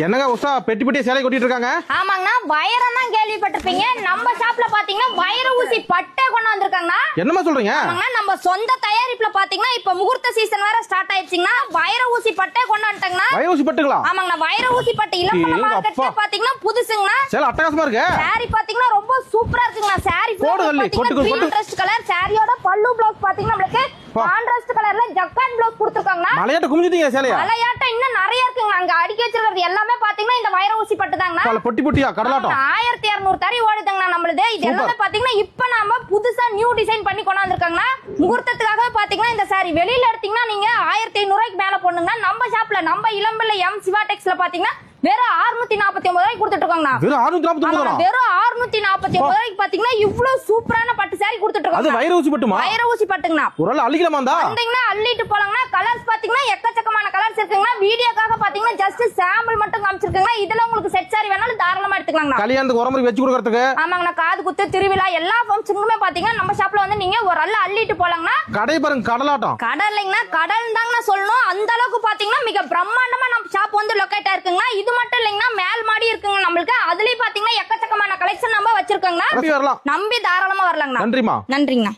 என்னங்க உஷா பெட்டி பெட்டி சேலை கொட்டிட்டு இருக்காங்க? ஆமாங்கண்ணா, வைரம் தான் கேள்விப்பட்டிருப்பீங்க. நம்ம ஷாப்ல பாத்தீங்கன்னா வைர ஊசி பட்டை கொண்டு வந்திருக்காங்கண்ணா. என்னமா சொல்றீங்க? ஆமாங்கண்ணா, நம்ம சொந்த தயாரிப்புல பாத்தீங்கன்னா இப்ப முகூர்த்த சீசன் வேற ஸ்டார்ட் ஆயிடுச்சுங்கண்ணா. வைர ஊசி பட்டை கொண்டு வந்துட்டாங்கண்ணா. வைர ஊசி பட்டுங்களா? ஆமாங்கண்ணா, வைர ஊசி பட்டை இளம்பல மார்க்கெட்ல பாத்தீங்கன்னா புதுசுங்கண்ணா. சேலை அட்டகாசமா இருக்கு. சாரி பாத்தீங்கன்னா ரொம்ப சூப்பரா இருக்குங்கண்ணா. சாரி கான்ட்ராஸ்ட் கலர் சாரியோட பல்லு ப்ளவுஸ் பாத்தீங்கன்னா நமக்கு கான்ட்ராஸ்ட் கலர்ல ஜக்கார்ட் ப்ளவுஸ் கொடுத்திருக்காங்கண்ணா. மலையாட்ட குமிஞ்சிட்டீங்க சேலையா? மலையாட்ட இன்னும் நிறைய இருக்குங்க. அங்க அடுக்கி வச்சிருக்கிறது எல்லாமே பாத்தீங்கன்னா இந்த வைர ஊசி பட்டு தாங்கண்ணா. பொட்டி பொட்டியா கடலாட்டம் 1200 தறி ஓடுதுங்கண்ணா நம்மளுது. இது எல்லாமே பாத்தீங்கன்னா இப்ப நாம புதுசா நியூ டிசைன் பண்ணி கொண்டு வந்திருக்காங்கண்ணா. முகூர்த்தத்துக்காக பாத்தீங்கன்னா இந்த சாரி வெளியில எடுத்தீங்கன்னா நீங்க 1500 ரூபாய்க்கு மேல போடணுங்க. நம்ம ஷாப்ல நம்ம இளம்பல எம் சிவா டெக்ஸ்ல பாத்தீங்கன்னா வெறும் 649 ரூபாய்க்கு கொடுத்துட்டு இருக்காங்க. வெறும் 649 வெறும் 649 ரூபாய்க்கு பாத்தீங்கன்னா இவ்வளவு சூப்பரான பட்டு சாரி கொடுத்துட்டு இருக்காங்க. அது வைர ஊசி பட்டுமா? வைர ஊசி பட்டுங்கண்ணா. ஒரு ஆள் அள்ளிக்கலாமாண்டா? வந்தீங்கன்னா அள்ளிட்டு போலாங்கண்ணா. கலர்ஸ் பாத்தீங்கன்னா எக்கச்சக்கமான கலர்ஸ் இருக்குங்கண்ணா. வீடியோக்காக பாத்தீங்கன்னா ஜஸ்ட் சாம்பிள் மட்டும் காமிச்சிருக்காங்க. இதுல உங்களுக்கு செட் சாரி வேணாலும் தாராளமா எடுத்துக்கலாங்கண்ணா. கல்யாணத்துக்கு ஒரு முறை வெச்சு கொடுக்கிறதுக்கு. ஆமாங்கண்ணா, காது குத்து திருவிழா எல்லா ஃபங்க்ஷனுக்குமே பாத்தீங்கன்னா நம்ம ஷாப்ல வந்து நீங்க ஒரு ஆள் அள்ளிட்டு போலாங்கண்ணா. கடை பாருங்க கடலாட்டம். கடை இல்லைங்கண்ணா, கடல் தாங்கண்ணா சொல்லணும். அந்த அளவுக்கு பாத்தீங்கன்னா மிக பிரம்மாண்டமா நம்ம ஷாப் வந்து லொகேட் ஆயிருக்குங்கண்ணா. இது மட்டும் இல்லைங்கண்ணா, மேல் மாடி இருக்குங்க நம்மளுக்கு. அதுலயும் பாத்தீங்கன்னா எக்கச்சக்கமான கலெக்ஷன் நம்ம வச்சிருக்கோங்கண்ணா. நம்பி வரலாம். நம்பி தாராளமா வரலாங்கண்ணா. நன்றிமா. நன்றிங்கண்ணா.